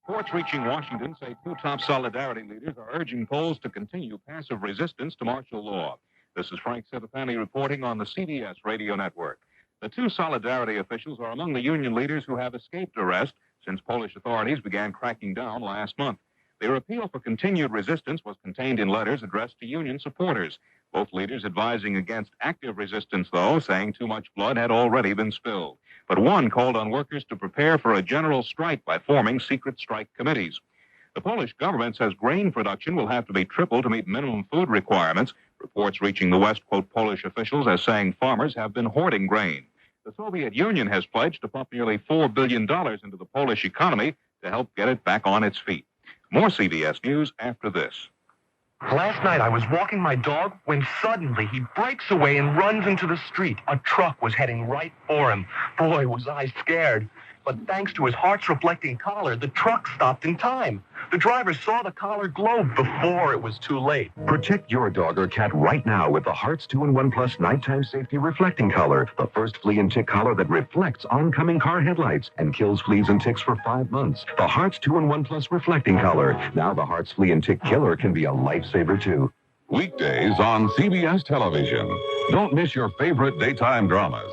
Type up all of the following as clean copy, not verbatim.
Reports reaching Washington say two top solidarity leaders are urging Poles to continue passive resistance to martial law. This is Frank Cittipani reporting on the CBS radio network. The two solidarity officials are among the union leaders who have escaped arrest since Polish authorities began cracking down last month. Their appeal for continued resistance was contained in letters addressed to union supporters. Both leaders advising against active resistance, though, saying too much blood had already been spilled. But one called on workers to prepare for a general strike by forming secret strike committees. The Polish government says grain production will have to be tripled to meet minimum food requirements. Reports reaching the West quote Polish officials as saying farmers have been hoarding grain. The Soviet Union has pledged to pump nearly $4 billion into the Polish economy to help get it back on its feet. More CBS News after this. Last night I was walking my dog when suddenly he breaks away and runs into the street. A truck was heading right for him. Boy, was I scared. But thanks to his heart's-reflecting collar, the truck stopped in time. The driver saw the collar glow before it was too late. Protect your dog or cat right now with the Hearts 2-in-1 Plus Nighttime Safety Reflecting Collar, the first flea and tick collar that reflects oncoming car headlights and kills fleas and ticks for 5 months. The Hearts 2-in-1 Plus Reflecting Collar. Now the Hearts Flea and Tick Killer can be a lifesaver, too. Weekdays on CBS television. Don't miss your favorite daytime dramas.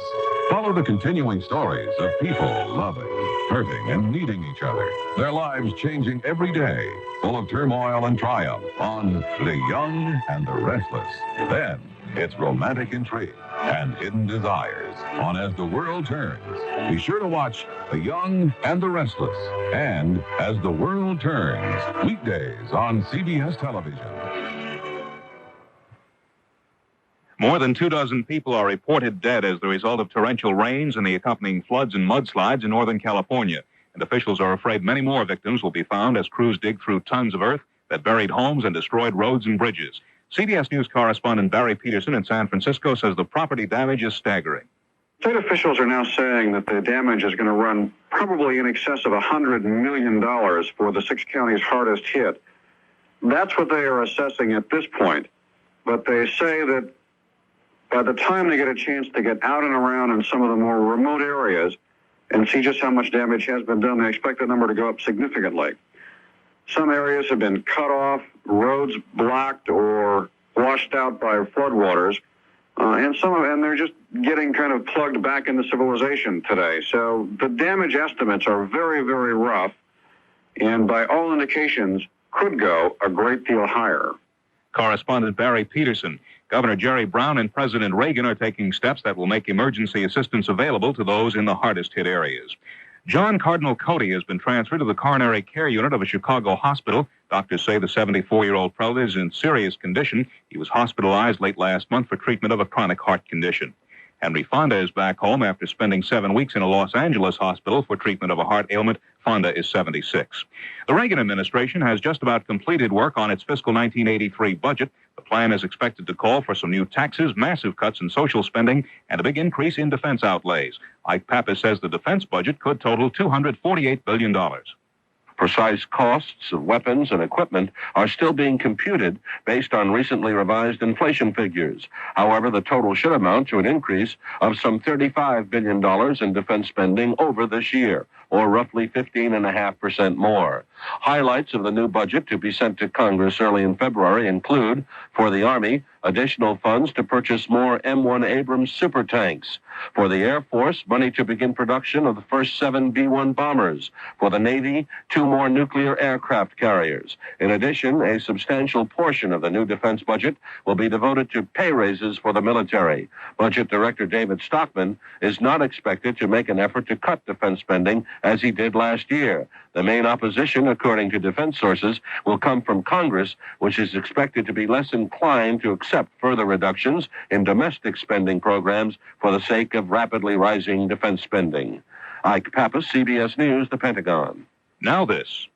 Follow the continuing stories of people loving, hurting, and needing each other. Their lives changing every day, full of turmoil and triumph on The Young and the Restless. Then, it's romantic intrigue and hidden desires on As the World Turns. Be sure to watch The Young and the Restless and As the World Turns, weekdays on CBS television. More than 24 people are reported dead as the result of torrential rains and the accompanying floods and mudslides in Northern California. And officials are afraid many more victims will be found as crews dig through tons of earth that buried homes and destroyed roads and bridges. CBS News correspondent Barry Peterson in San Francisco says the property damage is staggering. State officials are now saying that the damage is going to run probably in excess of $100 million for the 6 counties hardest hit. That's what they are assessing at this point. But they say that by the time they get a chance to get out and around in some of the more remote areas and see just how much damage has been done, they expect that number to go up significantly. Some areas have been cut off, roads blocked or washed out by floodwaters, and they're just getting kind of plugged back into civilization today. So the damage estimates are very, very rough, and by all indications could go a great deal higher. Correspondent Barry Peterson. Governor Jerry Brown and President Reagan are taking steps that will make emergency assistance available to those in the hardest hit areas. John Cardinal Cody has been transferred to the coronary care unit of a Chicago hospital. Doctors say the 74-year-old prelate is in serious condition. He was hospitalized late last month for treatment of a chronic heart condition. Henry Fonda is back home after spending 7 weeks in a Los Angeles hospital for treatment of a heart ailment. Fonda is 76. The Reagan administration has just about completed work on its fiscal 1983 budget. The plan is expected to call for some new taxes, massive cuts in social spending, and a big increase in defense outlays. Ike Pappas says the defense budget could total $248 billion. Precise costs of weapons and equipment are still being computed based on recently revised inflation figures. However, the total should amount to an increase of some $35 billion in defense spending over this year, or roughly 15.5% more. Highlights of the new budget to be sent to Congress early in February include, for the Army, additional funds to purchase more M1 Abrams super tanks. For the Air Force, money to begin production of the first 7 B-1 bombers. For the Navy, 2 more nuclear aircraft carriers. In addition, a substantial portion of the new defense budget will be devoted to pay raises for the military. Budget Director David Stockman is not expected to make an effort to cut defense spending as he did last year. The main opposition, according to defense sources, will come from Congress, which is expected to be less inclined to accept further reductions in domestic spending programs for the sake of rapidly rising defense spending. Ike Pappas, CBS News, The Pentagon. Now this.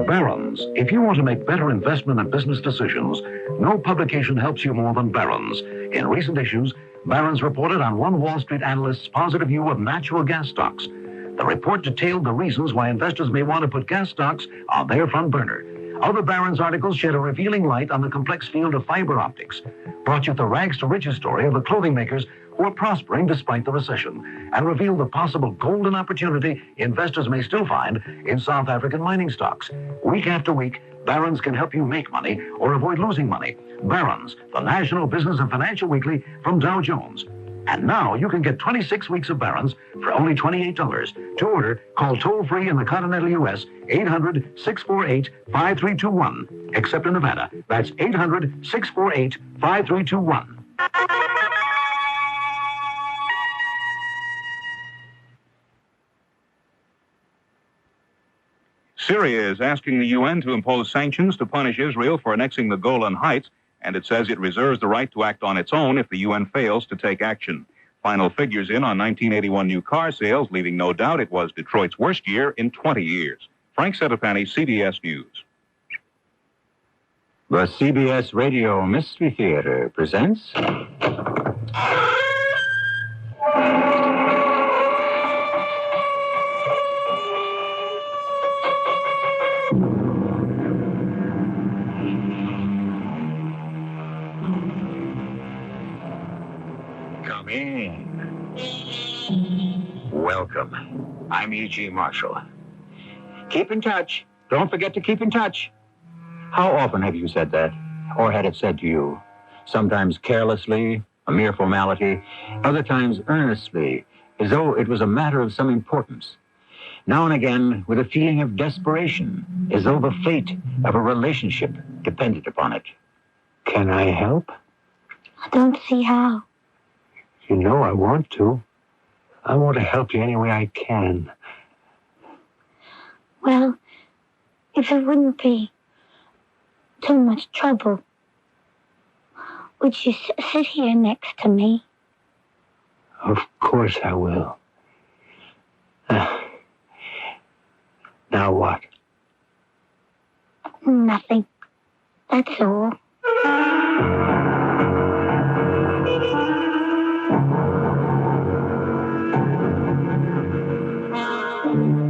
Barron's. If you want to make better investment and business decisions, no publication helps you more than Barron's. In recent issues, Barron's reported on one Wall Street analyst's positive view of natural gas stocks. The report detailed the reasons why investors may want to put gas stocks on their front burner. Other Barron's articles shed a revealing light on the complex field of fiber optics. Brought you the rags to riches story of the clothing makers who are prospering despite the recession and reveal the possible golden opportunity investors may still find in South African mining stocks. Week after week, Barron's can help you make money or avoid losing money. Barron's, the National Business and Financial Weekly from Dow Jones. And now you can get 26 weeks of Barron's for only $28. To order, call toll-free in the continental U.S. 800-648-5321. Except in Nevada. That's 800-648-5321. Syria is asking the UN to impose sanctions to punish Israel for annexing the Golan Heights, and it says it reserves the right to act on its own if the UN fails to take action. Final figures in on 1981 new car sales, leaving no doubt it was Detroit's worst year in 20 years. Frank Setapani, CBS News. The CBS Radio Mystery Theater presents... Come in. Welcome. I'm E.G. Marshall. Keep in touch. Don't forget to keep in touch. How often have you said that? Or had it said to you? Sometimes carelessly, a mere formality. Other times earnestly, as though it was a matter of some importance. Now and again, with a feeling of desperation, as though the fate of a relationship depended upon it. Can I help? I don't see how. You know I want to. I want to help you any way I can. Well, if it wouldn't be too much trouble, would you sit here next to me? Of course I will. Now what? Nothing. That's all.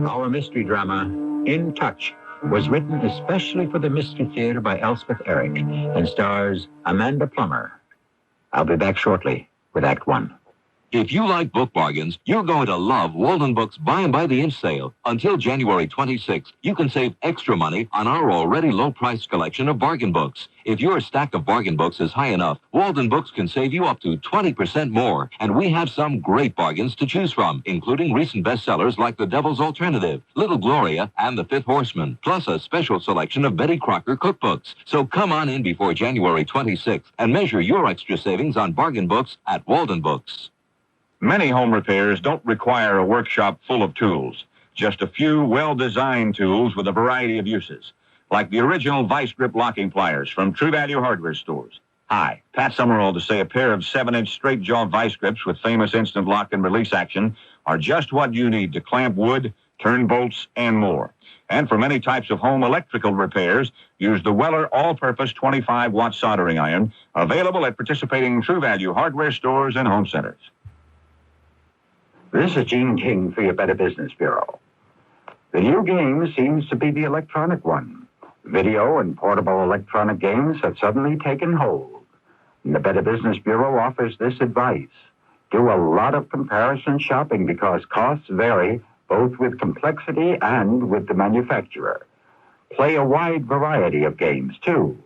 Our mystery drama, In Touch, was written especially for the Mystery Theater by Elspeth Eric and stars Amanda Plummer. I'll be back shortly with Act One. If you like book bargains, you're going to love Walden Books Buy 'em by the Inch sale. Until January 26th, you can save extra money on our already low-priced collection of bargain books. If your stack of bargain books is high enough, Walden Books can save you up to 20% more. And we have some great bargains to choose from, including recent bestsellers like The Devil's Alternative, Little Gloria, and The Fifth Horseman, plus a special selection of Betty Crocker cookbooks. So come on in before January 26th and measure your extra savings on bargain books at Walden Books. Many home repairs don't require a workshop full of tools. Just a few well-designed tools with a variety of uses, like the original vice grip locking pliers from True Value hardware stores. Hi, Pat Summerall to say a pair of 7-inch straight-jaw vice grips with famous instant lock and release action are just what you need to clamp wood, turn bolts, and more. And for many types of home electrical repairs, use the Weller all-purpose 25-watt soldering iron, available at participating True Value hardware stores and home centers. This is Gene King for your Better Business Bureau. The new game seems to be the electronic one. Video and portable electronic games have suddenly taken hold. And the Better Business Bureau offers this advice. Do a lot of comparison shopping because costs vary both with complexity and with the manufacturer. Play a wide variety of games, too,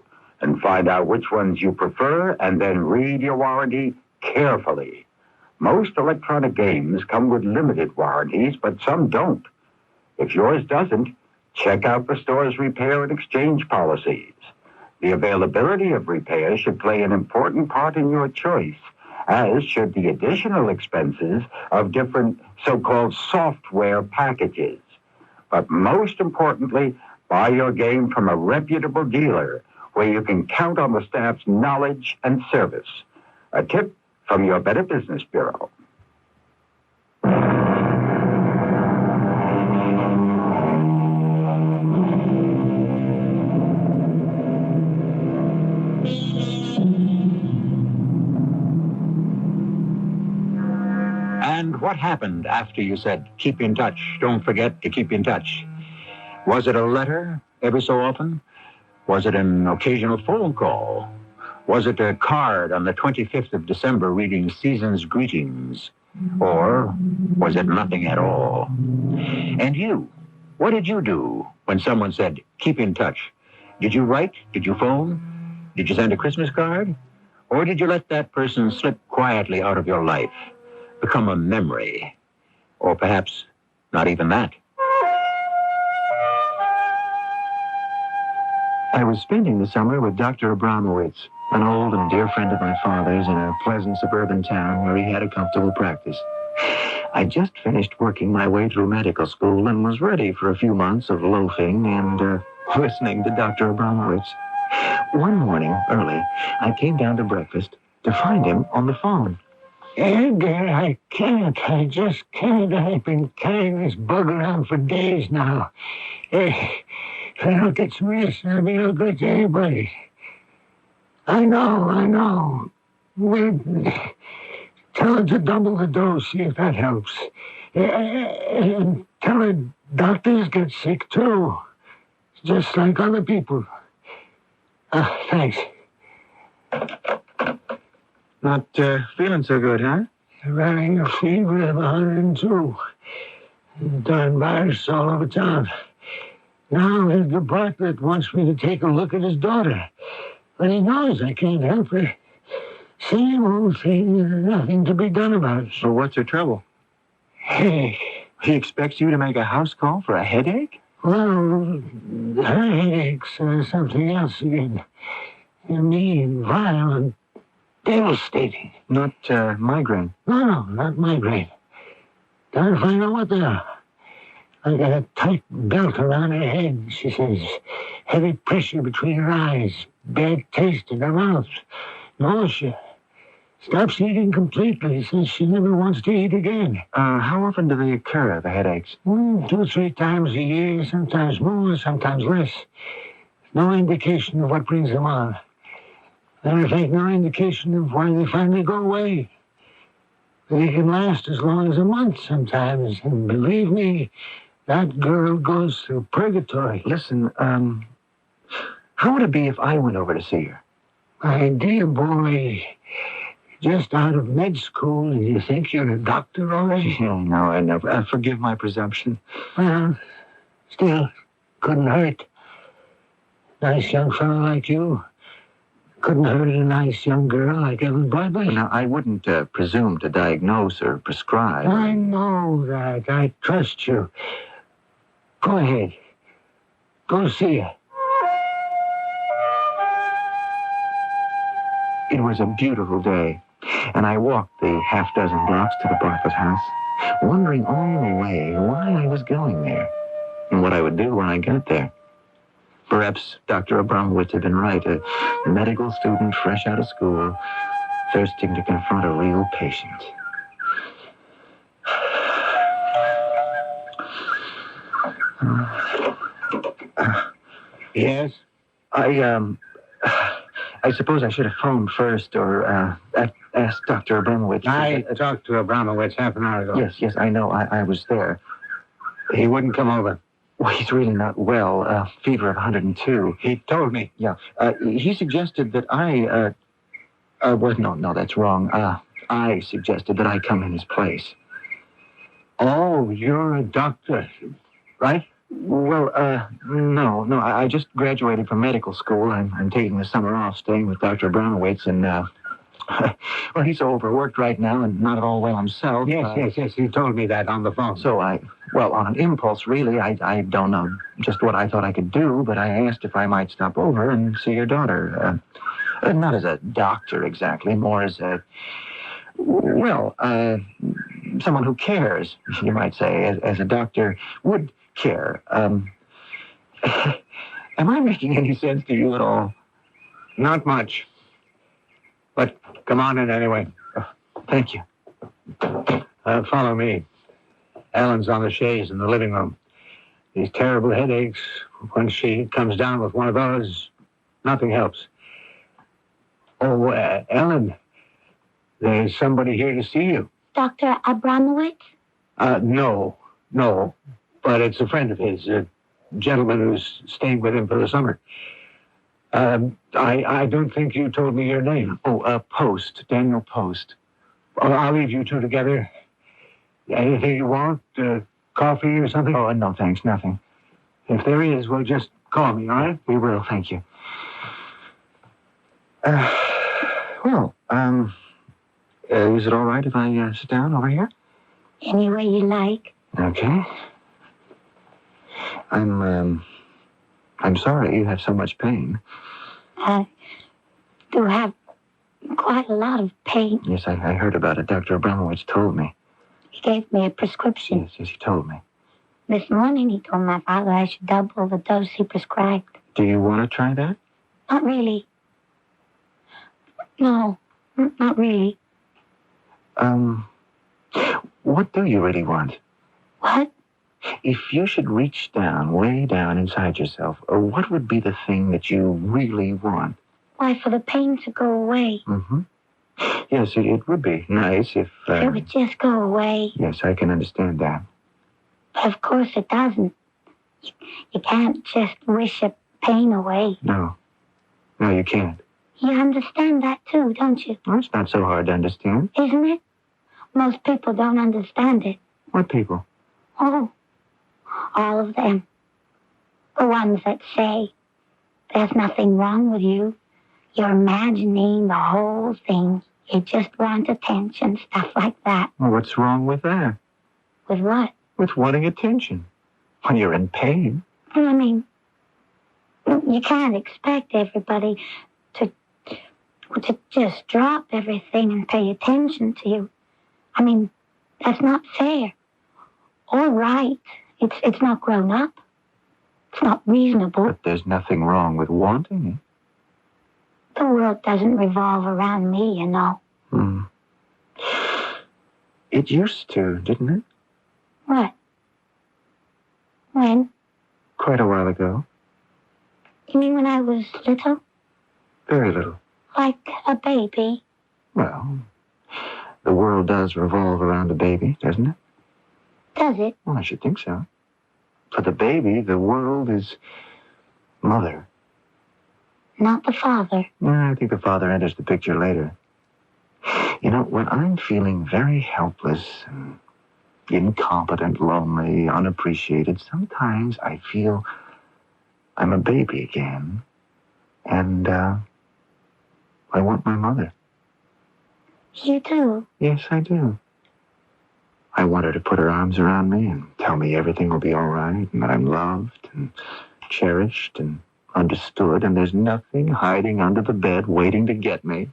and find out which ones you prefer and then read your warranty carefully. Most electronic games come with limited warranties, but some don't. If yours doesn't, check out the store's repair and exchange policies. The availability of repairs should play an important part in your choice, as should the additional expenses of different so-called software packages. But most importantly, buy your game from a reputable dealer where you can count on the staff's knowledge and service. A tip from your Better Business Bureau. And what happened after you said, keep in touch, don't forget to keep in touch? Was it a letter every so often? Was it an occasional phone call? Was it a card on the 25th of December reading Season's Greetings? Or was it nothing at all? And you, what did you do when someone said, keep in touch? Did you write? Did you phone? Did you send a Christmas card? Or did you let that person slip quietly out of your life, become a memory? Or perhaps not even that? I was spending the summer with Dr. Abramowitz, an old and dear friend of my father's, in a pleasant suburban town where he had a comfortable practice. I just finished working my way through medical school and was ready for a few months of loafing and listening to Dr. Abramowitz. One morning, early, I came down to breakfast to find him on the phone. Edgar, I can't. I just can't. I've been carrying this bug around for days now. If I don't get some rest, I'll be no good to anybody. I know. Well, tell her to double the dose, see if that helps. And tell her doctors get sick, too. Just like other people. Thanks. Not feeling so good, huh? Running a fever of 102. Darn virus all over town. Now Edgar Bartlett wants me to take a look at his daughter. But he knows I can't help her. Same old thing, nothing to be done about it. So what's her trouble? Headache. He expects you to make a house call for a headache? Well, her headaches are something else again. Mean, violent, devastating. Not migraine? No, not migraine. Gotta find out what they are. I got a tight belt around her head, she says. Heavy pressure between her eyes. Bad taste in her mouth. Nausea. Stops eating completely. Says she never wants to eat again. How often do they occur, the headaches? 2 or 3 times a year, sometimes more, sometimes less. No indication of what brings them on. Matter of fact, no indication of why they finally go away. They can last as long as a month sometimes, and believe me, that girl goes through purgatory. Listen, how would it be if I went over to see her? My dear boy, just out of med school, and you think you're a doctor already? No, I never. Forgive my presumption. Well, still, couldn't hurt. Nice young fellow like you. Couldn't hurt a nice young girl like Ellen Bartlett. Now, I wouldn't presume to diagnose or prescribe. I know that. I trust you. Go ahead. Go see her. It was a beautiful day, and I walked the half-dozen blocks to the Bartlett house, wondering all the way why I was going there and what I would do when I got there. Perhaps Dr. Abramowitz had been right, a medical student fresh out of school, thirsting to confront a real patient. Yes? I suppose I should have phoned first or asked Dr. Abramowitz. I talked to Abramowitz half an hour ago. Yes, I know. I was there. He wouldn't come over. Well, he's really not well. Fever of 102. He told me. Yeah. He suggested that no, that's wrong. I suggested that I come in his place. Oh, you're a doctor, right? Well, no. I just graduated from medical school. I'm taking the summer off, staying with Dr. Abramowitz, and, well, he's overworked right now and not at all well himself. Yes. He told me that on the phone. So on an impulse, really, I don't know just what I thought I could do, but I asked if I might stop over and see your daughter. Not as a doctor exactly, more as someone who cares, you might say, as a doctor would care. Am I making any sense to you at all? Not much. But come on in anyway. Thank you. Follow me. Ellen's on the chaise in the living room. These terrible headaches, when she comes down with one of those, nothing helps. Oh, Ellen, there's somebody here to see you. Dr. Abramowitz? No. But it's a friend of his, a gentleman who's staying with him for the summer. I don't think you told me your name. Oh, Post. Daniel Post. I'll leave you two together. Anything you want? Coffee or something? Oh, no, thanks. Nothing. If there is, well, just call me, all right? We will, thank you. Is it all right if I sit down over here? Any way you like. Okay. I'm sorry you have so much pain. I do have quite a lot of pain. Yes, I heard about it. Dr. Abramowitz told me. He gave me a prescription. Yes, he told me. This morning he told my father I should double the dose he prescribed. Do you want to try that? Not really. No, not really. What do you really want? What? If you should reach down, way down inside yourself, what would be the thing that you really want? Why, for the pain to go away. Mm-hmm. Yes, it would be nice if... It would just go away. Yes, I can understand that. But of course it doesn't. You can't just wish a pain away. No, you can't. You understand that too, don't you? Well, it's not so hard to understand. Isn't it? Most people don't understand it. What people? Oh, all of them. The ones that say there's nothing wrong with you. You're imagining the whole thing. You just want attention, stuff like that. Well, what's wrong with that? With what? With wanting attention. When you're in pain. Well, I mean, you can't expect everybody to just drop everything and pay attention to you. I mean, that's not fair. Or right. It's not grown up. It's not reasonable. But there's nothing wrong with wanting it. The world doesn't revolve around me, you know. It used to, didn't it? What? When? Quite a while ago. You mean when I was little? Very little. Like a baby? Well, the world does revolve around a baby, doesn't it? Does it? Well, I should think so. For the baby, the world is mother. Not the father. I think the father enters the picture later. You know, when I'm feeling very helpless and incompetent, lonely, unappreciated, sometimes I feel I'm a baby again. And, I want my mother. You do? Yes, I do. I want her to put her arms around me and tell me everything will be all right and that I'm loved and cherished and understood and there's nothing hiding under the bed waiting to get me.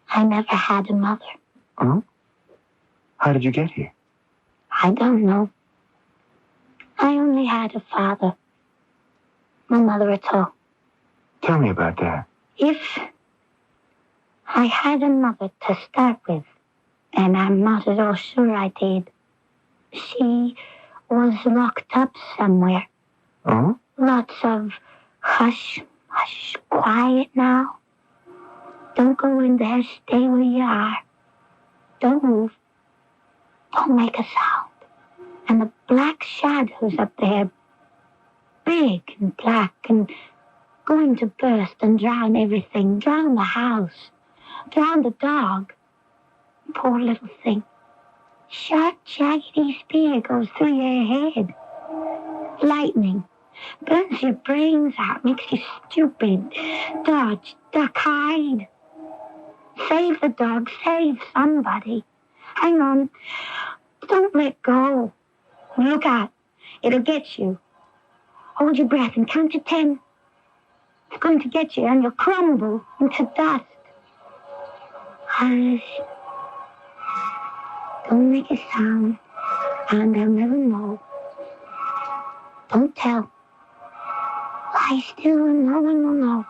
I never had a mother. Oh? How did you get here? I don't know. I only had a father. No mother at all. Tell me about that. If I had a mother to start with, and I'm not at all sure I did, she was locked up somewhere. Oh? Lots of hush, hush, quiet now. Don't go in there, stay where you are. Don't move. Don't make a sound. And the black shadows up there, big and black and going to burst and drown everything. Drown the house. Drown the dog. Poor little thing. Sharp, jaggedy spear goes through your head. Lightning. Burns your brains out, makes you stupid. Dodge, duck, hide. Save the dog, save somebody. Hang on. Don't let go. Look out. It'll get you. Hold your breath and count to 10. It's going to get you and you'll crumble into dust. Hush. Don't make a sound and they'll never know. Don't tell. Lie still and no one will know.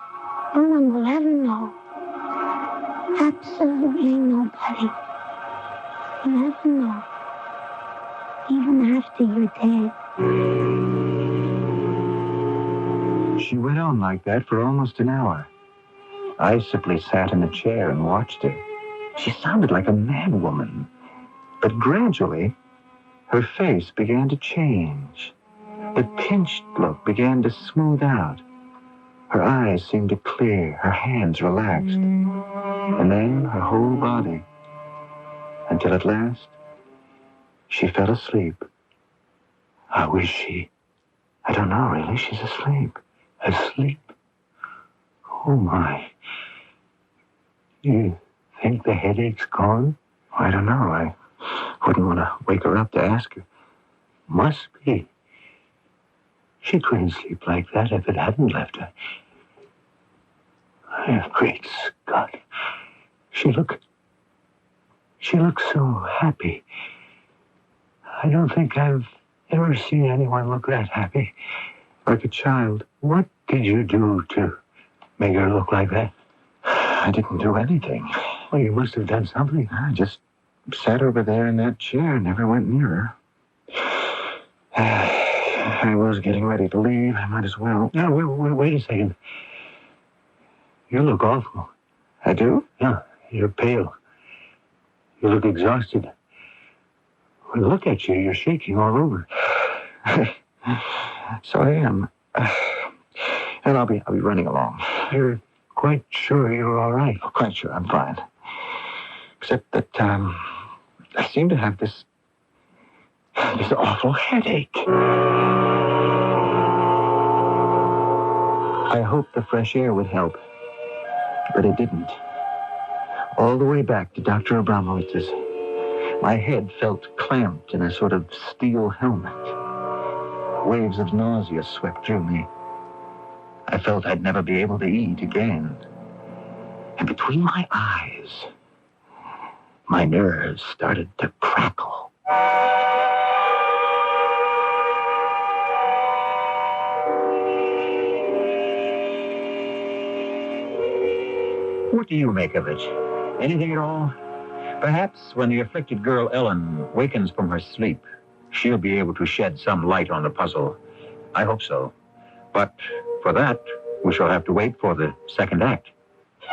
No one will ever know. Absolutely nobody will ever know. Even after you're dead. She went on like that for almost an hour. I simply sat in a chair and watched her. She sounded like a mad woman. But gradually, her face began to change. The pinched look began to smooth out. Her eyes seemed to clear, her hands relaxed, and then her whole body, until at last she fell asleep. How is she? I don't know, really. She's asleep. Asleep? Oh, my. You think the headache's gone? I don't know. I wouldn't want to wake her up to ask her. Must be. She couldn't sleep like that if it hadn't left her. Oh, great Scott. She looked so happy. I don't think I've ever seen anyone look that happy. Like a child. What did you do to make her look like that? I didn't do anything. Well, you must have done something. I just sat over there in that chair and never went near her. I was getting ready to leave. I might as well. No, wait a second. You look awful. I do? Yeah, you're pale. You look exhausted. When I look at you, you're shaking all over. So I am. And I'll be running along. You're quite sure you're all right? Oh, quite sure I'm fine. Except that I seem to have this awful headache. I hoped the fresh air would help, but it didn't. All the way back to Dr. Abramowitz's, my head felt clamped in a sort of steel helmet. Waves of nausea swept through me. I felt I'd never be able to eat again. And between my eyes, my nerves started to crackle. What do you make of it? Anything at all? Perhaps when the afflicted girl Ellen wakens from her sleep, she'll be able to shed some light on the puzzle. I hope so. But for that, we shall have to wait for the second act.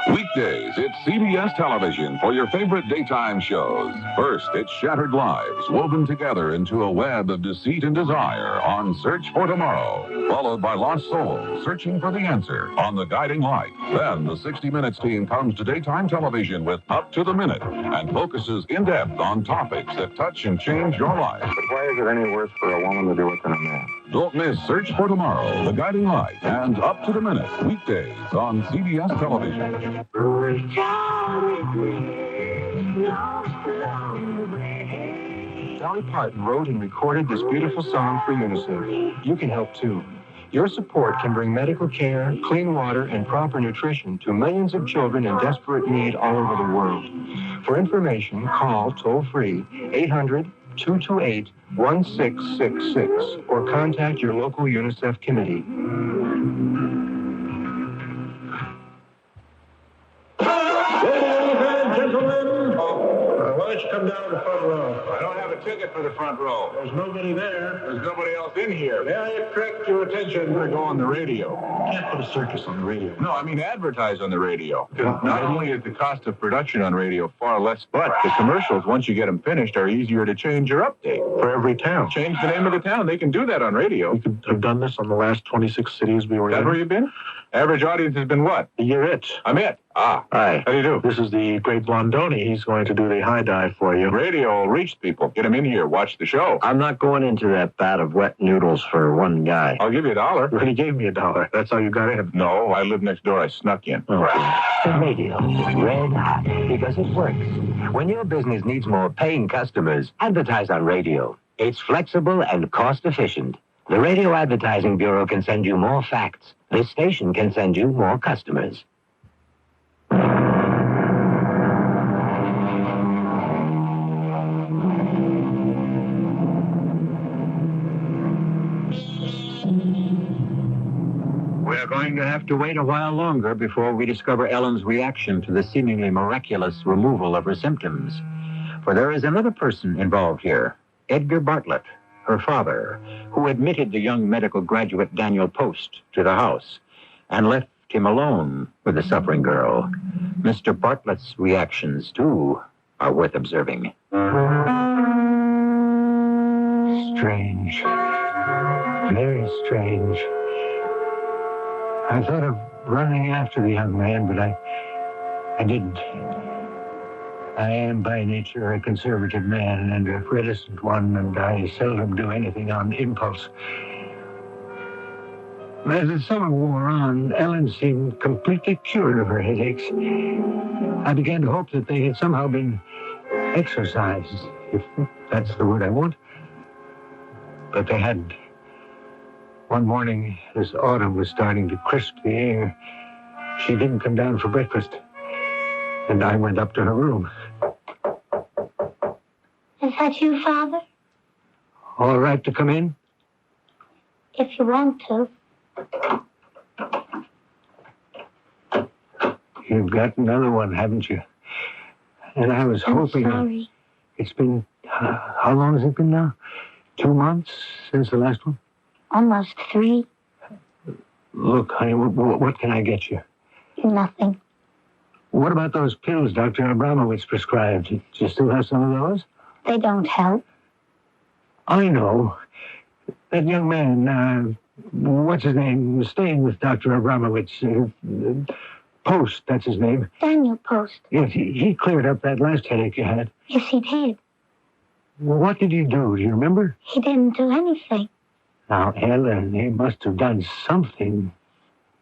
Weekdays, it's CBS television for your favorite daytime shows. First, it's Shattered Lives, woven together into a web of deceit and desire on Search for Tomorrow, followed by Lost Souls, searching for the answer on The Guiding Light. Then the 60 Minutes team comes to daytime television with Up to the Minute and focuses in depth on topics that touch and change your life. But why is it any worse for a woman to do it than a man? Don't miss Search for Tomorrow, The Guiding Light, and Up to the Minute, weekdays on CBS television. Dolly Parton wrote and recorded this beautiful song for UNICEF. You can help too. Your support can bring medical care, clean water, and proper nutrition to millions of children in desperate need all over the world. For information, call toll-free 800-228-1666 or contact your local UNICEF committee. Why don't you come down to the front row? I don't have a ticket for the front row. There's nobody there. There's nobody else in here. May I attract your attention? To go on the radio. You can't put a circus on the radio. No, I mean advertise on the radio. Because not only is the cost of production on radio far less, but the commercials, once you get them finished, are easier to change or update. For every town. Change the name of the town. They can do that on radio. We could have done this on the last 26 cities we were Is that in. where you've been? Average audience has been what? You're it. I'm it. Ah. Hi. How do you do? This is the great Blondoni. He's going to do the high dive for you. Radio will reach people. Get them in here. Watch the show. I'm not going into that vat of wet noodles for one guy. I'll give you $1. You already gave me $1. That's how you got in. No, I live next door. I snuck in. The radio, red hot, because it works. When your business needs more paying customers, advertise on radio. It's flexible and cost efficient. The Radio Advertising Bureau can send you more facts. This station can send you more customers. We're going to have to wait a while longer before we discover Ellen's reaction to the seemingly miraculous removal of her symptoms. For there is another person involved here, Edgar Bartlett, her father, who admitted the young medical graduate Daniel Post to the house and left him alone with the suffering girl. Mr. Bartlett's reactions, too, are worth observing. Strange. Very strange. I thought of running after the young man, but I didn't. I am by nature a conservative man and a reticent one, and I seldom do anything on impulse. As the summer wore on, Ellen seemed completely cured of her headaches. I began to hope that they had somehow been exorcised, if that's the word I want. But they hadn't. One morning, as autumn was starting to crisp the air, she didn't come down for breakfast, and I went up to her room. Is that you, Father? All right to come in? If you want to. You've got another one, haven't you? And I was hoping... Sorry. It's been... how long has it been now? 2 months since the last one? Almost 3. Look, honey, what can I get you? Nothing. What about those pills Dr. Abramowitz prescribed? Do you still have some of those? They don't help. I know. That young man, what's his name, staying with Dr. Abramowitz. Post, that's his name. Daniel Post. Yes, he cleared up that last headache you had. Yes, he did. Well, what did he do? Do you remember? He didn't do anything. Now, Ellen, he must have done something.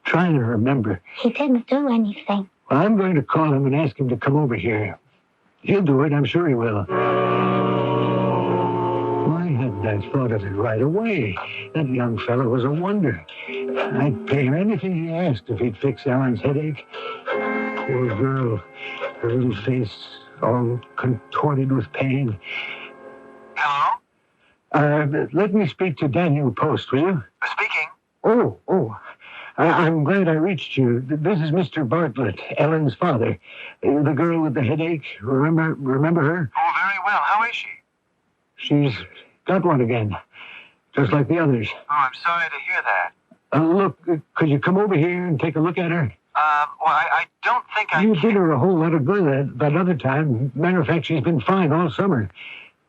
Trying to remember. He didn't do anything. Well, I'm going to call him and ask him to come over here. He'll do it, I'm sure he will. Why hadn't I thought of it right away? That young fellow was a wonder. I'd pay him anything he asked if he'd fix Ellen's headache. Poor girl, her little face all contorted with pain. Hello? Let me speak to Daniel Post, will you? Speaking. Oh. I'm glad I reached you. This is Mr. Bartlett, Ellen's father. The girl with the headache. Remember her? Oh, very well. How is she? She's got one again, just like the others. Oh, I'm sorry to hear that. Look, could you come over here and take a look at her? Well, I don't think I You can. did her a whole lot of good that other time. Matter of fact, she's been fine all summer.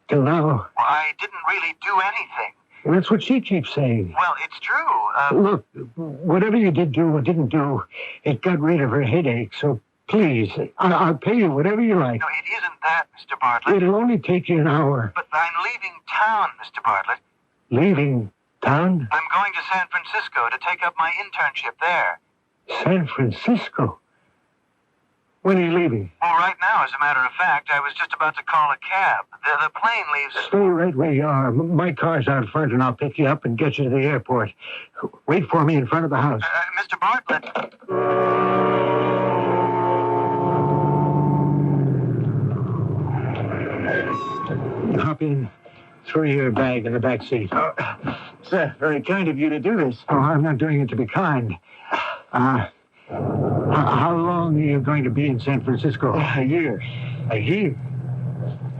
Till now. Well, I didn't really do anything. That's what she keeps saying. Well, it's true. Look, whatever you did do or didn't do, it got rid of her headache. So please, I'll pay you whatever you like. No, it isn't that, Mr. Bartlett. It'll only take you an hour. But I'm leaving town, Mr. Bartlett. Leaving town? I'm going to San Francisco to take up my internship there. San Francisco? When are you leaving? Well, right now, as a matter of fact, I was just about to call a cab. The plane leaves at... Stay right where you are. My car's out front, and I'll pick you up and get you to the airport. Wait for me in front of the house. Mr. Bartlett. Hop in. Throw your bag in the back seat. Oh, sir, very kind of you to do this. Oh, I'm not doing it to be kind. How long are you going to be in San Francisco? A year. A year?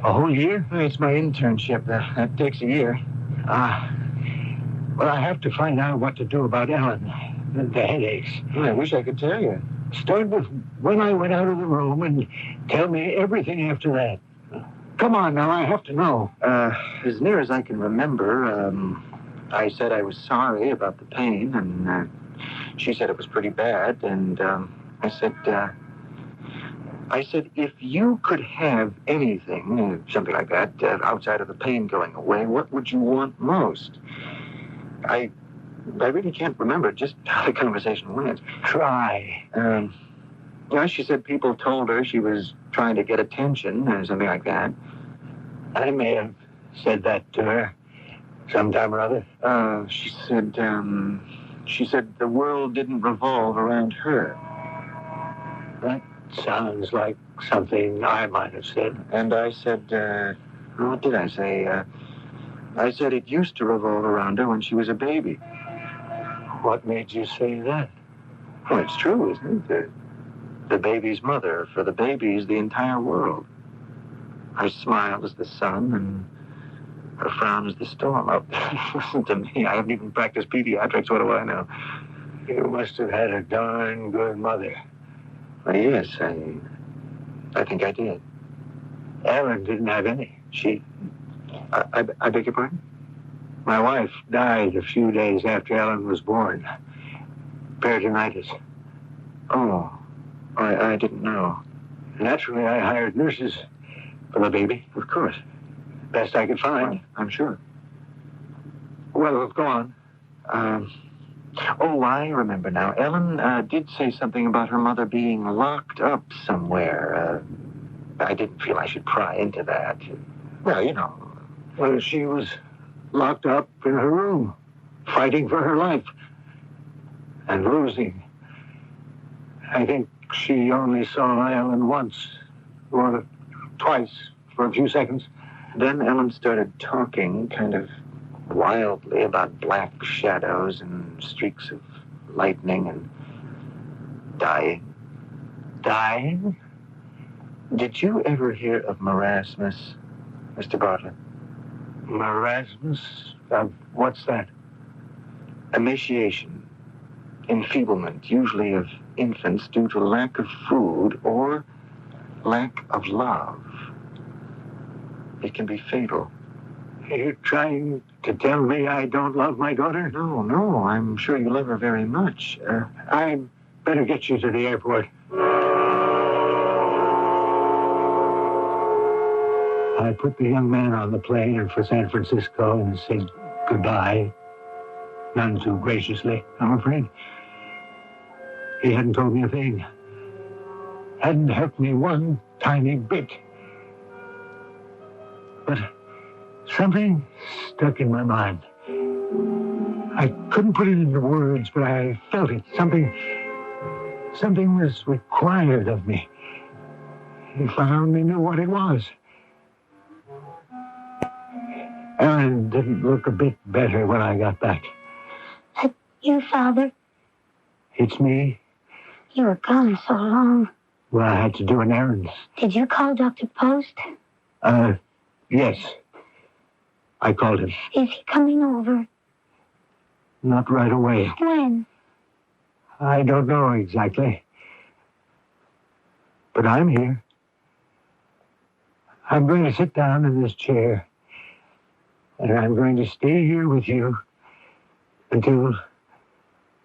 A whole year? It's my internship. That takes a year. Well, I have to find out what to do about Ellen. The headaches. I wish I could tell you. Start with when I went out of the room and tell me everything after that. Come on now, I have to know. As near as I can remember, I said I was sorry about the pain, and she said it was pretty bad, and I said, if you could have anything, something like that, outside of the pain going away, what would you want most? I really can't remember just how the conversation went. Try. She said people told her she was trying to get attention or something like that. I may have said that to her sometime or other. She said the world didn't revolve around her. That sounds like something I might have said. And I said, what did I say? I said it used to revolve around her when she was a baby. What made you say that? Well, it's true, isn't it? The baby's mother. For the baby is the entire world. Her smile is the sun, and her frown is the storm. Oh, listen to me. I haven't even practiced pediatrics. What do I know? You must have had a darn good mother. Well, yes, I think I did. Ellen didn't have any. I beg your pardon? My wife died a few days after Ellen was born. Peritonitis. Oh, I didn't know. Naturally, I hired nurses for the baby. Of course. Best I could find. I'm sure. Well, go on. Oh, I remember now. Ellen did say something about her mother being locked up somewhere. I didn't feel I should pry into that. Well, you know. Well, she was locked up in her room, fighting for her life and losing. I think she only saw Ellen once or twice for a few seconds. Then Ellen started talking kind of wildly about black shadows and streaks of lightning and dying. Dying? Did you ever hear of marasmus, Mr. Bartlett? Marasmus? What's that? Emaciation, enfeeblement, usually of infants due to lack of food or lack of love. It can be fatal. Are you trying to tell me I don't love my daughter? No, I'm sure you love her very much. I'd better get you to the airport. I put the young man on the plane for San Francisco and said goodbye. None too graciously, I'm afraid. He hadn't told me a thing. Hadn't helped me one tiny bit. But something stuck in my mind. I couldn't put it into words, but I felt it. Something was required of me. If I only knew what it was. Ellen didn't look a bit better when I got back. You, Father? It's me. You were gone so long. Well, I had to do an errand. Did you call Dr. Post? Yes. I called him. Is he coming over? Not right away. When? I don't know exactly. But I'm here. I'm going to sit down in this chair. And I'm going to stay here with you until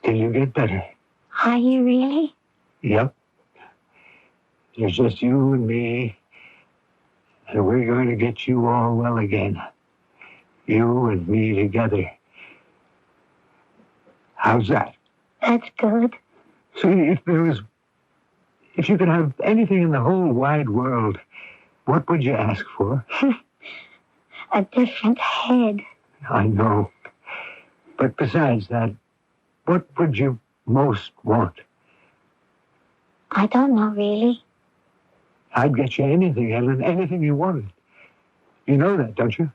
you get better. Are you really? Yep. There's just you and me. And we're going to get you all well again. You and me together. How's that? That's good. See, if you could have anything in the whole wide world, what would you ask for? A different head. I know. But besides that, what would you most want? I don't know, really. I'd get you anything, Ellen, anything you wanted. You know that, don't you?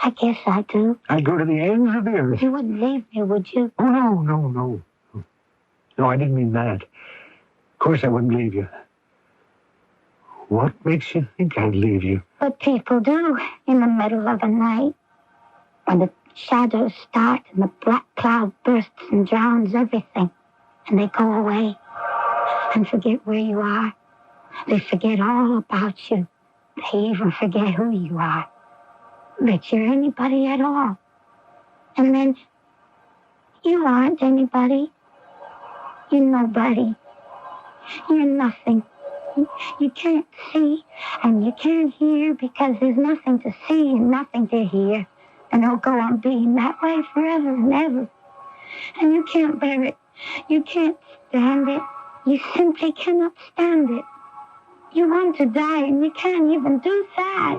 I guess I do. I'd go to the ends of the earth. You wouldn't leave me, would you? Oh, no. No, I didn't mean that. Of course I wouldn't leave you. What makes you think I'd leave you? But people do in the middle of the night. When the shadows start and the black cloud bursts and drowns everything. And they go away and forget where you are. They forget all about you. They even forget who you are. That you're anybody at all. And then you aren't anybody. You're nobody. You're nothing. You can't see and you can't hear because there's nothing to see and nothing to hear. And it'll go on being that way forever and ever. And you can't bear it. You can't stand it. You simply cannot stand it. You want to die and you can't even do that.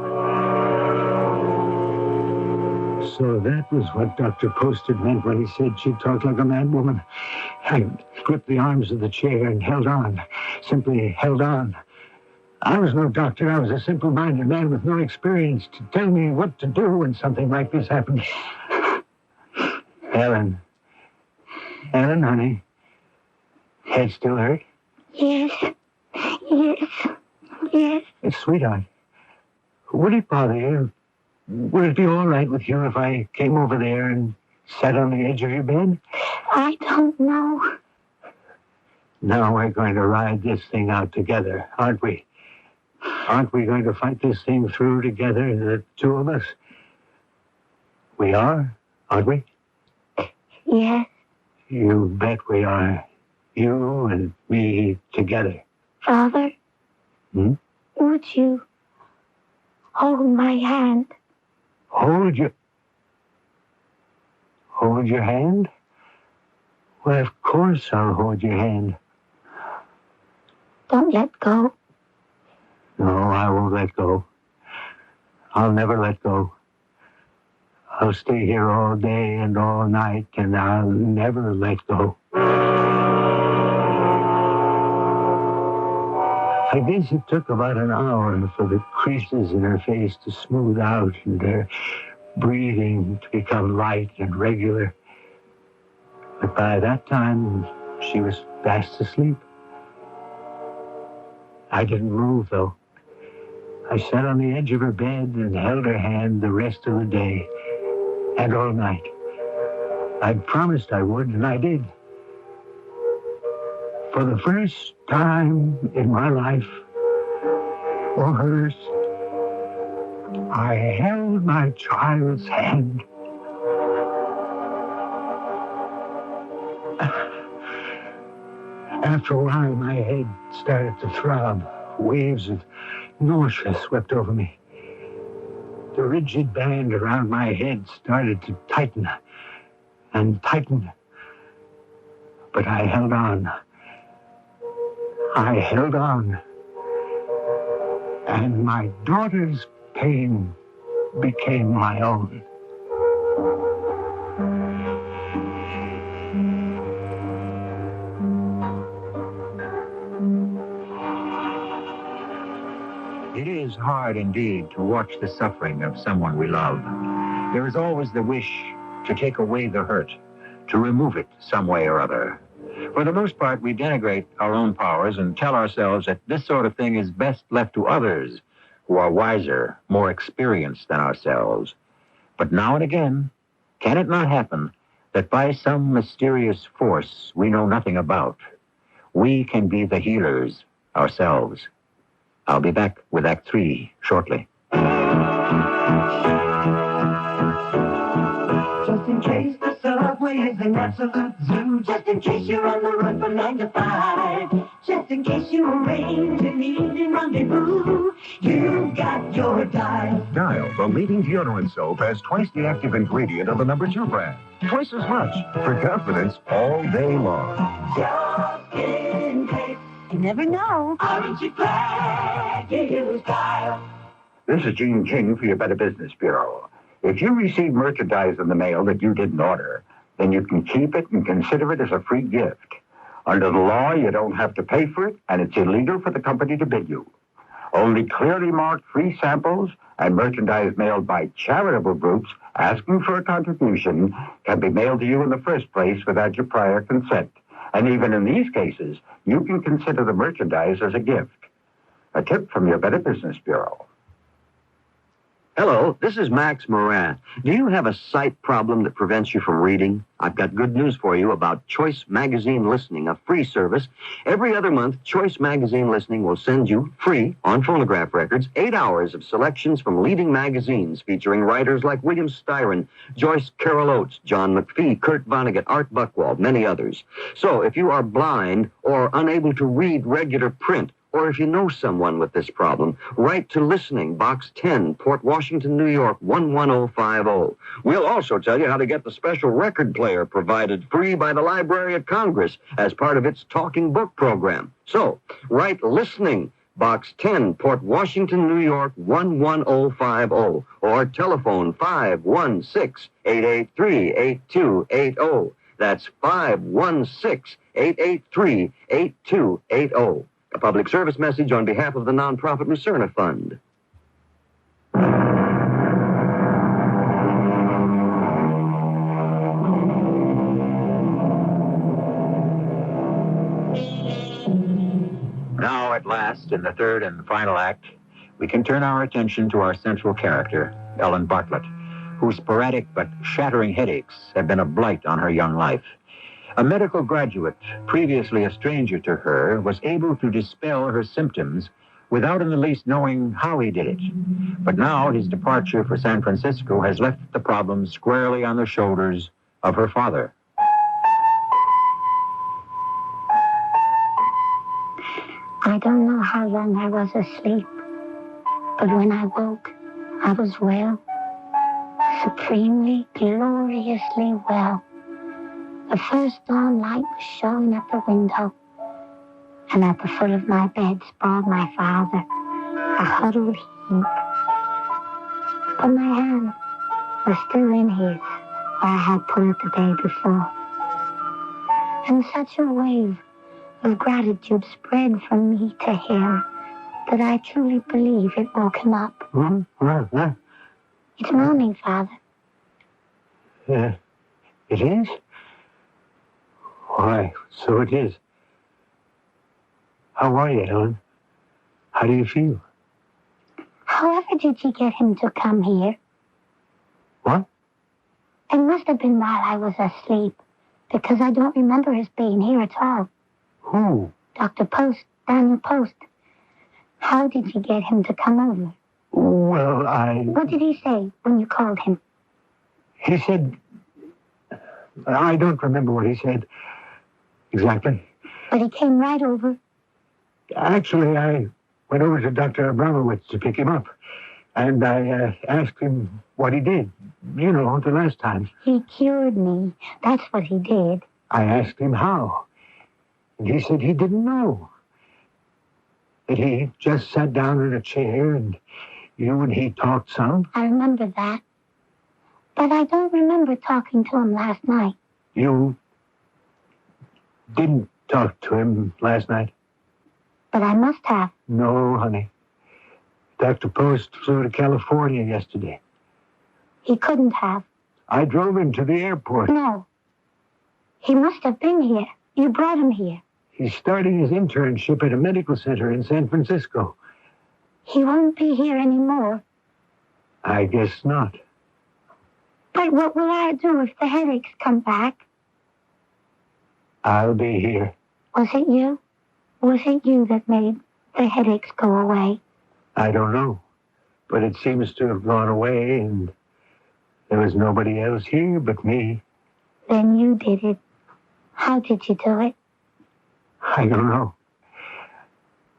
So that was what Dr. Post had meant when he said she'd talk like a mad woman. I gripped the arms of the chair and held on. Simply held on. I was no doctor. I was a simple-minded man with no experience to tell me what to do when something like this happened. Ellen, honey. Head still hurt? Yes. Sweetheart, would it bother you? Would it be all right with you if I came over there and sat on the edge of your bed? I don't know. Now we're going to ride this thing out together, aren't we? Aren't we going to fight this thing through together, the two of us? We are, aren't we? Yes. You bet we are. You and me together. Father, Hmm? would you hold my hand? Hold your hand? Well, of course I'll hold your hand. Don't let go. No, I won't let go. I'll never let go. I'll stay here all day and all night, and I'll never let go. I guess it took about an hour for the creases in her face to smooth out and her breathing to become light and regular. But by that time, she was fast asleep. I didn't move, though. I sat on the edge of her bed and held her hand the rest of the day and all night. I'd promised I would, and I did. For the first time in my life, or hers, I held my child's hand. After a while, my head started to throb. Waves of nausea swept over me. The rigid band around my head started to tighten and tighten. But I held on. I held on. And my daughter's pain became my own. It is hard indeed to watch the suffering of someone we love. There is always the wish to take away the hurt, to remove it some way or other. For the most part, we denigrate our own powers and tell ourselves that this sort of thing is best left to others who are wiser, more experienced than ourselves. But now and again, can it not happen that by some mysterious force we know nothing about, we can be the healers ourselves? I'll be back with Act 3 shortly. Just in case the subway is an absolute zoo. Just in case you're on the run from 9 to 5. Just in case you arrange an evening rendezvous. You got your dial. Dial, the leading deodorant soap, has twice the active ingredient of the number 2 brand. Twice as much for confidence all day long. Just in case. You never know. Aren't you glad you used dial? This is Gene King for your Better Business Bureau. If you receive merchandise in the mail that you didn't order, then you can keep it and consider it as a free gift. Under the law, you don't have to pay for it, and it's illegal for the company to bid you. Only clearly marked free samples and merchandise mailed by charitable groups asking for a contribution can be mailed to you in the first place without your prior consent. And even in these cases, you can consider the merchandise as a gift. A tip from your Better Business Bureau. Hello, this is Max Moran. Do you have a sight problem that prevents you from reading? I've got good news for you about Choice Magazine Listening, a free service. Every other month, Choice Magazine Listening will send you, free, on phonograph records, 8 hours of selections from leading magazines featuring writers like William Styron, Joyce Carol Oates, John McPhee, Kurt Vonnegut, Art Buchwald, many others. So if you are blind or unable to read regular print, or if you know someone with this problem, write to Listening, Box 10, Port Washington, New York, 11050. We'll also tell you how to get the special record player provided free by the Library of Congress as part of its Talking Book program. So, write Listening, Box 10, Port Washington, New York, 11050, or telephone 516-883-8280. That's 516-883-8280. A public service message on behalf of the nonprofit Lucerna Fund. Now, at last, in the third and final act, we can turn our attention to our central character, Ellen Bartlett, whose sporadic but shattering headaches have been a blight on her young life. A medical graduate, previously a stranger to her, was able to dispel her symptoms without in the least knowing how he did it. But now his departure for San Francisco has left the problem squarely on the shoulders of her father. I don't know how long I was asleep, but when I woke, I was well, supremely, gloriously well. The first dawn light was showing at the window, and at the foot of my bed sprawled my father, a huddled heap. But my hand was still in his, where I had put it the day before. And such a wave of gratitude spread from me to him that I truly believe it woke him up. It's morning, Father. It is? Why, so it is. How are you, Ellen? How do you feel? However did you get him to come here? What? It must have been while I was asleep, because I don't remember his being here at all. Who? Dr. Post, Daniel Post. How did you get him to come over? Well, What did he say when you called him? He said... I don't remember what he said exactly. But he came right over. Actually, I went over to Dr. Abramowitz to pick him up. And I asked him what he did. You know, the last time. He cured me. That's what he did. I asked him how. And he said he didn't know. That he just sat down in a chair and you and he talked some. I remember that. But I don't remember talking to him last night. You didn't talk to him last night? But I must have. No, honey. Dr. Post flew to California yesterday. He couldn't have. I drove him to the airport. No. He must have been here. You brought him here. He's starting his internship at a medical center in San Francisco. He won't be here anymore. I guess not. But what will I do if the headaches come back? I'll be here. Was it you? Was it you that made the headaches go away? I don't know. But it seems to have gone away, and there was nobody else here but me. Then you did it. How did you do it? I don't know.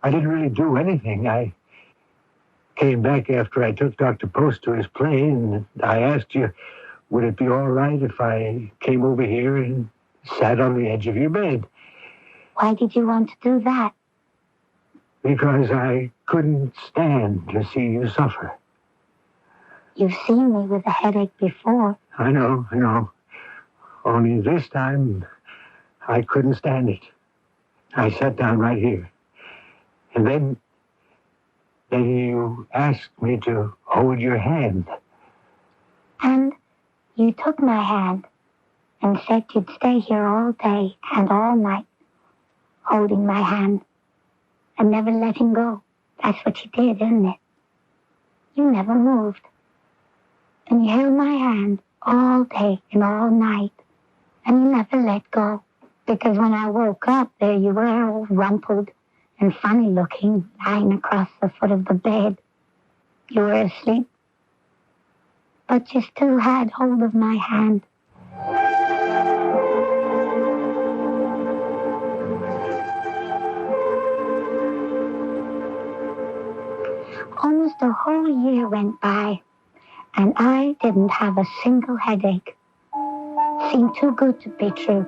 I didn't really do anything. I came back after I took Dr. Post to his plane, and I asked you, would it be all right if I came over here and sat on the edge of your bed? Why did you want to do that? Because I couldn't stand to see you suffer. You've seen me with a headache before. I know. Only this time, I couldn't stand it. I sat down right here. And then you asked me to hold your hand. And you took my hand and said you'd stay here all day and all night, holding my hand and never letting go. That's what you did, isn't it? You never moved. And you held my hand all day and all night, and you never let go. Because when I woke up, there you were, all rumpled and funny looking, lying across the foot of the bed. You were asleep, but you still had hold of my hand. Almost a whole year went by, and I didn't have a single headache. Seemed too good to be true.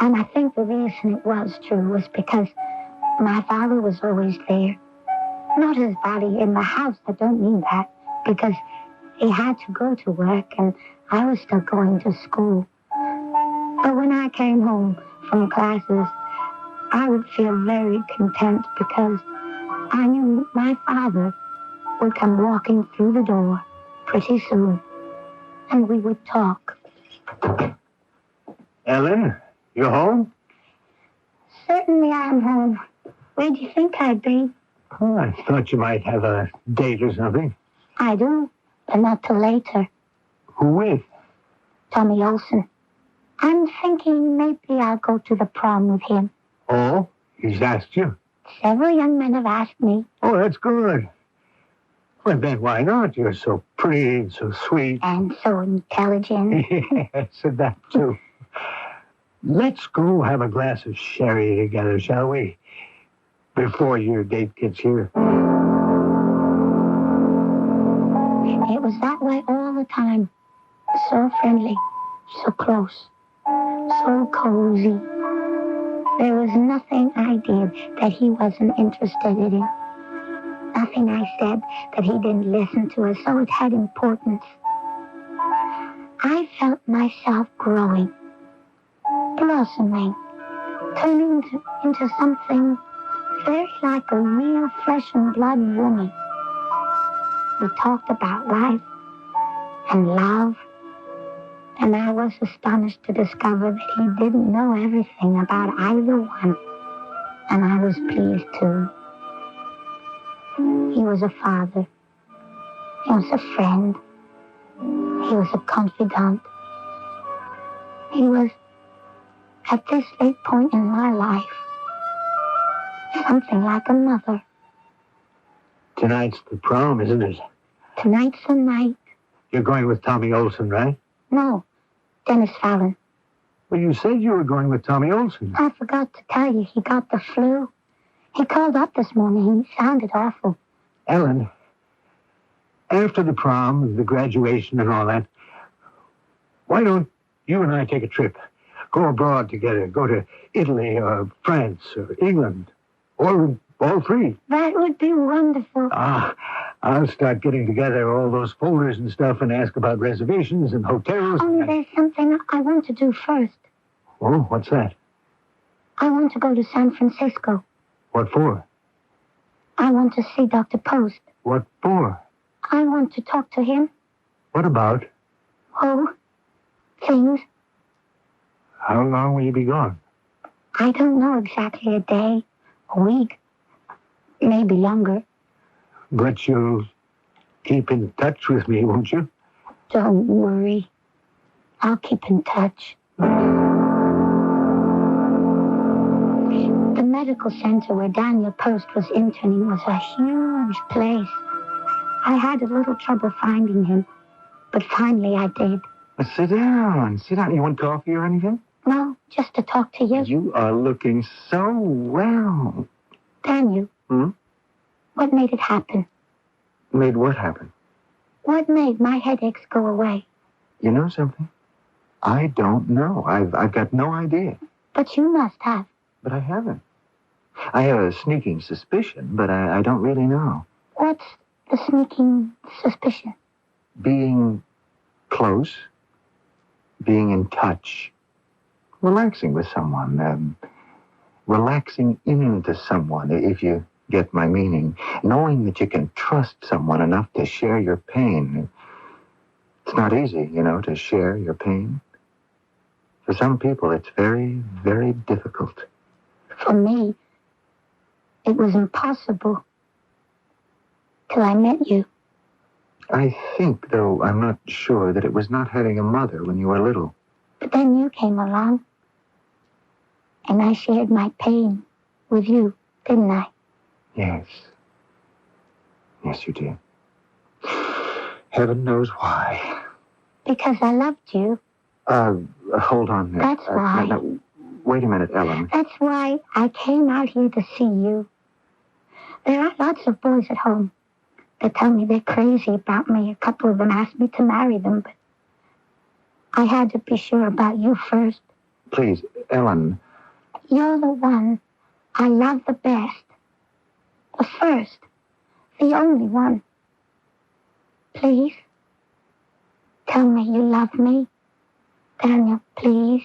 And I think the reason it was true was because my father was always there. Not his body in the house, I don't mean that, because he had to go to work and I was still going to school. But when I came home from classes, I would feel very content because I knew my father would come walking through the door pretty soon, and we would talk. Ellen, you home? Certainly I'm home. Where do you think I'd be? Oh, I thought you might have a date or something. I do, but not till later. Who with? Tommy Olsen. I'm thinking maybe I'll go to the prom with him. Oh, he's asked you? Several young men have asked me. Oh, that's good. Well, then why not? You're so pretty and so sweet. And so intelligent. Yes, and that too. Let's go have a glass of sherry together, shall we? before your date gets here. It was that way all the time. So friendly, so close, so cozy. There was nothing I did that he wasn't interested in. Nothing I said that he didn't listen to, as though it had importance. I felt myself growing, blossoming, turning into something very like a real flesh and blood woman. We talked about life and love, and I was astonished to discover that he didn't know everything about either one, and I was pleased too. He was a father. He was a friend. He was a confidant. He was, at this late point in my life, something like a mother. Tonight's the prom, isn't it? Tonight's the night. You're going with Tommy Olsen, right? No, Dennis Fallon. Well, you said you were going with Tommy Olsen. I forgot to tell you, he got the flu. He called up this morning. He sounded awful. Ellen, after the prom, the graduation and all that, why don't you and I take a trip? Go abroad together. Go to Italy or France or England. Or all three. That would be wonderful. I'll start getting together all those folders and stuff and ask about reservations and hotels. Only there's something I want to do first. Oh, what's that? I want to go to San Francisco. What for? I want to see Dr. Post. What for? I want to talk to him. What about? Oh, things. How long will you be gone? I don't know exactly. A day, a week, maybe longer. But you'll keep in touch with me, won't you? Don't worry. I'll keep in touch. The medical center where Daniel Post was interning was a huge place. I had a little trouble finding him, but finally I did. Sit down. Sit down. You want coffee or anything? No, just to talk to you. You are looking so well. Daniel. What made it happen? Made what happen? What made my headaches go away? You know something? I don't know. I've got no idea. But you must have. But I haven't. I have a sneaking suspicion, but I don't really know. What's the sneaking suspicion? Being close, being in touch, relaxing with someone, relaxing into someone, if you get my meaning. Knowing that you can trust someone enough to share your pain. It's not easy, to share your pain. For some people, it's very, very difficult. For me, it was impossible till I met you. I think, though I'm not sure, that it was not having a mother when you were little. But then you came along, and I shared my pain with you, didn't I? Yes. Yes, you did. Heaven knows why. Because I loved you. Hold on there. That's why. No, wait a minute, Ellen. That's why I came out here to see you. There are lots of boys at home that tell me they're crazy about me. A couple of them asked me to marry them, but I had to be sure about you first. Please, Ellen. You're the one I love the best. The first. The only one. Please. Tell me you love me. Daniel, please.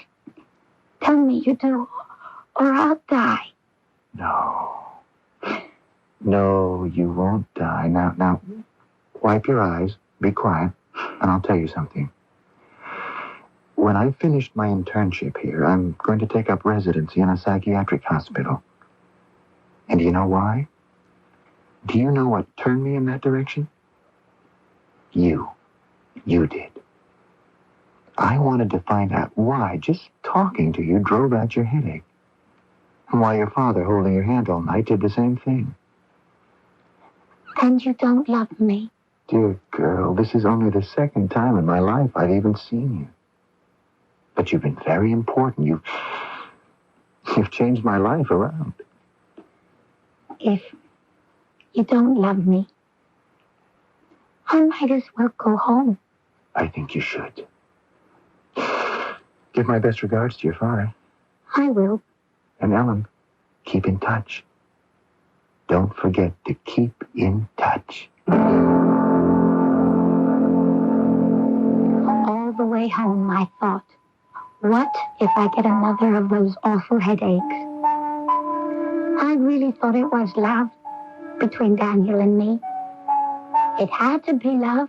Tell me you do, or I'll die. No. No, you won't die. Now, wipe your eyes, be quiet, and I'll tell you something. When I finished my internship here, I'm going to take up residency in a psychiatric hospital. And do you know why? Do you know what turned me in that direction? You. You did. I wanted to find out why just talking to you drove out your headache. And why your father holding your hand all night did the same thing. And you don't love me. Dear girl, this is only the second time in my life I've even seen you. But you've been very important. You've changed my life around. if you don't love me, I might as well go home. I think you should. Give my best regards to your father. I will. And Ellen, keep in touch. Don't forget to keep in touch. All the way home, I thought, what if I get another of those awful headaches? I really thought it was love between Daniel and me. It had to be love.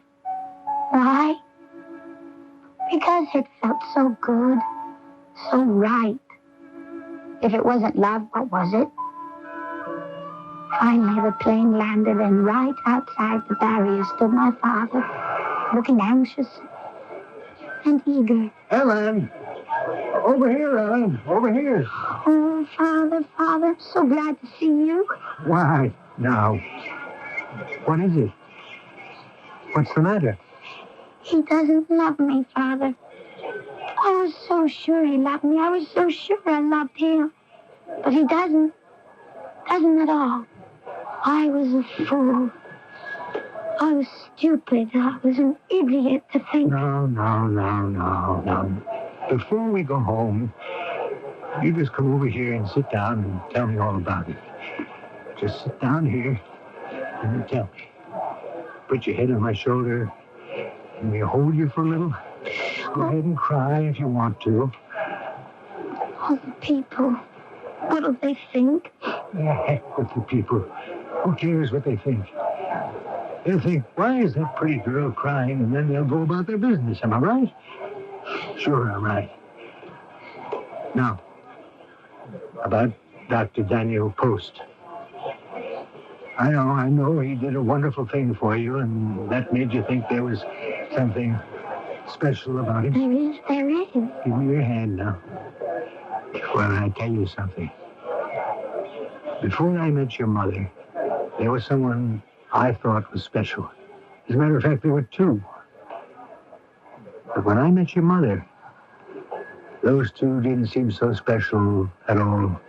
Why? Because it felt so good, so right. If it wasn't love, what was it? Finally, the plane landed, and right outside the barrier stood my father, looking anxious and eager. Ellen! Over here, Ellen. Over here. Oh, Father, I'm so glad to see you. Why, now? What is it? What's the matter? He doesn't love me, Father. I was so sure he loved me. I was so sure I loved him. But he doesn't. Doesn't at all. I was a fool. I was stupid. I was an idiot to think. No. Before we go home, you just come over here and sit down and tell me all about it. Just sit down here and you tell me. Put your head on my shoulder. Let me hold you for a little. Go ahead and cry if you want to. All the people. What'll they think? The heck with the people. Who cares what they think? They'll think, why is that pretty girl crying? And then they'll go about their business. Am I right? Sure, I'm right. Now, about Dr. Daniel Post. I know he did a wonderful thing for you, and that made you think there was something special about him. There is. Give me your hand now. Well, I tell you something. Before I met your mother, there was someone I thought was special. As a matter of fact, there were two. But when I met your mother, those two didn't seem so special at all.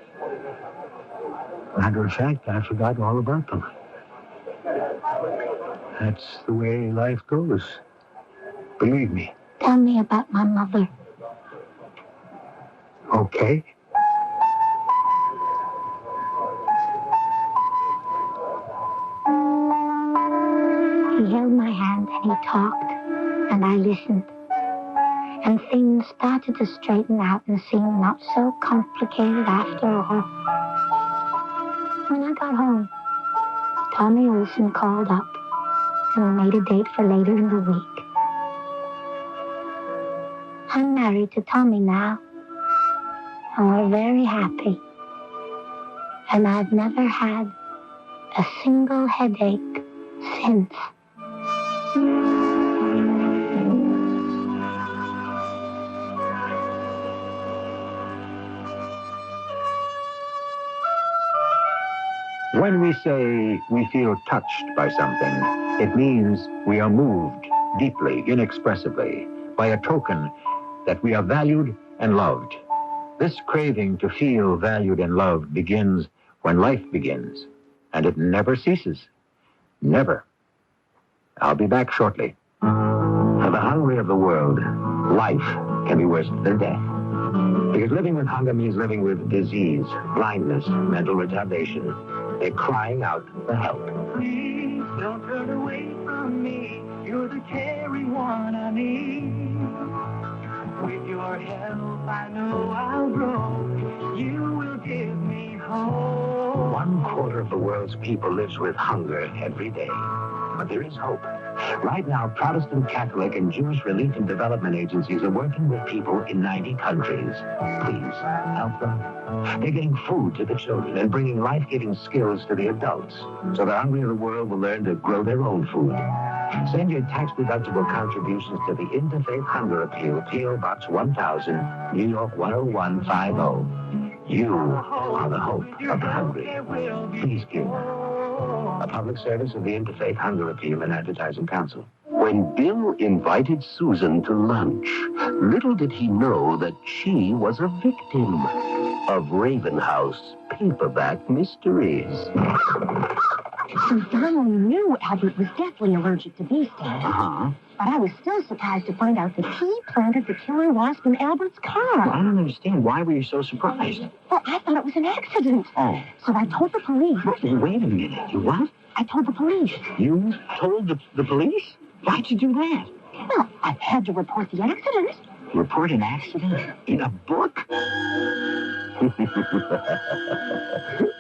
Matter of fact, I forgot all about them. That's the way life goes. Believe me. Tell me about my mother. Okay. He held my hand and he talked, and I listened. And things started to straighten out and seem not so complicated after all. When I got home, Tommy Olson called up and we made a date for later in the week. I'm married to Tommy now, and we're very happy. And I've never had a single headache since. When we say we feel touched by something, it means we are moved deeply, inexpressibly, by a token that we are valued and loved. This craving to feel valued and loved begins when life begins, and it never ceases. Never. I'll be back shortly. For the hungry of the world, life can be worse than death. Because living with hunger means living with disease, blindness, mental retardation. They're crying out for help. Please don't turn away from me. You're the caring one I need. With your help, I know I'll grow. You will give me hope. 1/4 of the world's people lives with hunger every day. But there is hope. Right now, Protestant, Catholic, and Jewish relief and development agencies are working with people in 90 countries. Please, help them. They're getting food to the children and bringing life-giving skills to the adults, so the hungry of the world will learn to grow their own food. Send your tax-deductible contributions to the Interfaith Hunger Appeal, P.O. Box 1000, New York 10150. You are the hope of the hungry. Please give. A public service of the Interfaith Hunger Appeal and Advertising Council. When Bill invited Susan to lunch, little did he know that she was a victim of Ravenhouse paperback mysteries. So Don, we knew Albert was deathly allergic to bee stings. But I was still surprised to find out that he planted the killer wasp in Albert's car. I don't understand. Why were you so surprised? Well, I thought it was an accident. Oh. So I told the police. Wait a minute. You what? I told the police. You told the police? Why'd you do that? Well, I had to report the accident. Report an accident? In a book?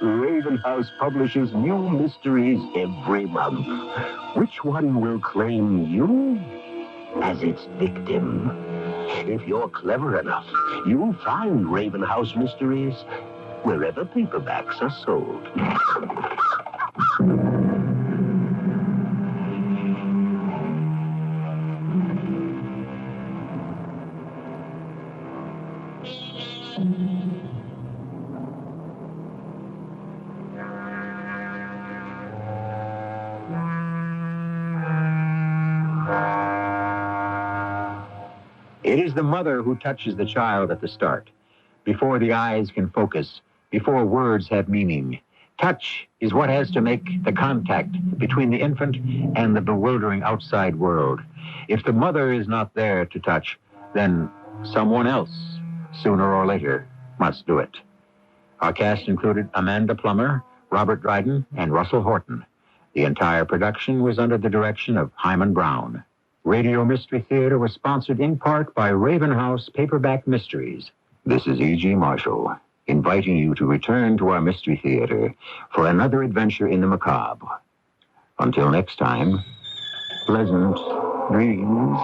Raven House publishes new mysteries every month. Which one will claim you as its victim? If you're clever enough, you'll find Raven House mysteries wherever paperbacks are sold. It is the mother who touches the child at the start, before the eyes can focus, before words have meaning. Touch is what has to make the contact between the infant and the bewildering outside world. If the mother is not there to touch, then someone else, sooner or later, must do it. Our cast included Amanda Plummer, Robert Dryden, and Russell Horton. The entire production was under the direction of Hyman Brown. Radio Mystery Theater was sponsored in part by Raven House Paperback Mysteries. This is E.G. Marshall, inviting you to return to our Mystery Theater for another adventure in the macabre. Until next time, pleasant dreams.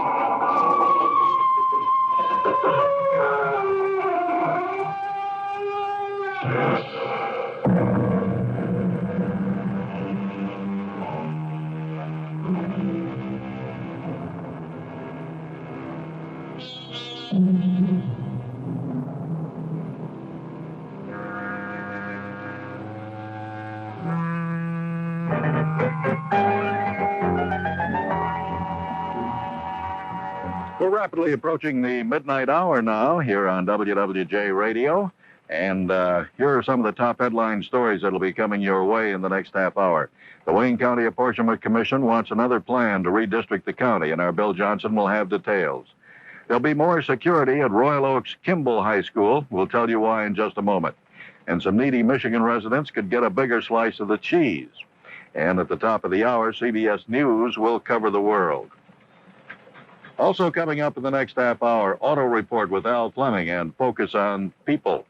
We're rapidly approaching the midnight hour now here on WWJ Radio. And here are some of the top headline stories that will be coming your way in the next half hour. The Wayne County Apportionment Commission wants another plan to redistrict the county, and our Bill Johnson will have details. There'll be more security at Royal Oaks Kimball High School. We'll tell you why in just a moment. And some needy Michigan residents could get a bigger slice of the cheese. And at the top of the hour, CBS News will cover the world. Also coming up in the next half hour, Auto Report with Al Fleming and Focus on People.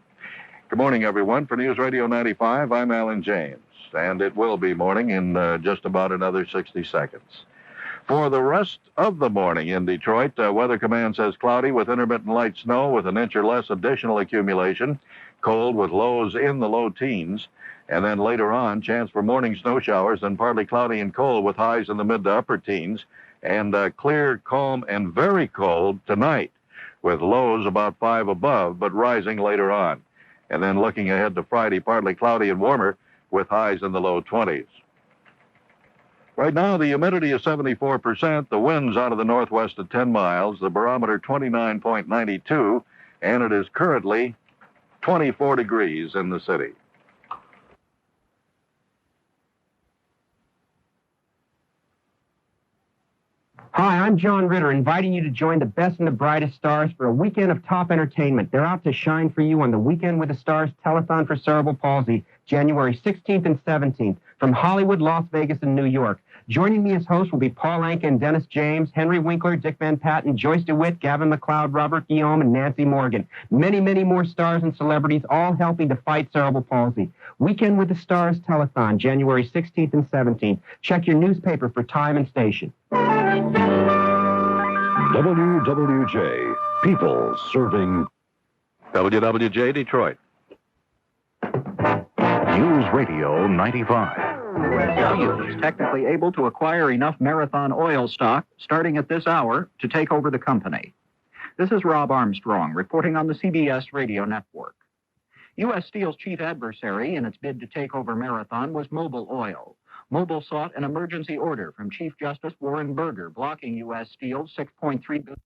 Good morning, everyone. For News Radio 95, I'm Alan James, and it will be morning in just about another 60 seconds. For the rest of the morning in Detroit, Weather Command says cloudy with intermittent light snow with an inch or less additional accumulation, cold with lows in the low teens, and then later on, chance for morning snow showers and partly cloudy and cold with highs in the mid to upper teens, and clear, calm, and very cold tonight with lows about 5 above, but rising later on. And then looking ahead to Friday, partly cloudy and warmer with highs in the low 20s. Right now, the humidity is 74%, the winds out of the northwest at 10 miles, the barometer 29.92, and it is currently 24 degrees in the city. Hi, I'm John Ritter, inviting you to join the best and the brightest stars for a weekend of top entertainment. They're out to shine for you on the Weekend with the Stars Telethon for Cerebral Palsy, January 16th and 17th, from Hollywood, Las Vegas, and New York. Joining me as hosts will be Paul Anka, Dennis James, Henry Winkler, Dick Van Patten, Joyce DeWitt, Gavin McLeod, Robert Guillaume, and Nancy Morgan. Many, many more stars and celebrities, all helping to fight cerebral palsy. Weekend with the Stars Telethon, January 16th and 17th. Check your newspaper for time and station. WWJ, people serving WWJ Detroit. News Radio 95. W is technically able to acquire enough Marathon oil stock starting at this hour to take over the company. This is Rob Armstrong reporting on the CBS radio network. U.S. Steel's chief adversary in its bid to take over Marathon was Mobil Oil. Mobil sought an emergency order from Chief Justice Warren Berger blocking U.S. Steel's $6.3 billion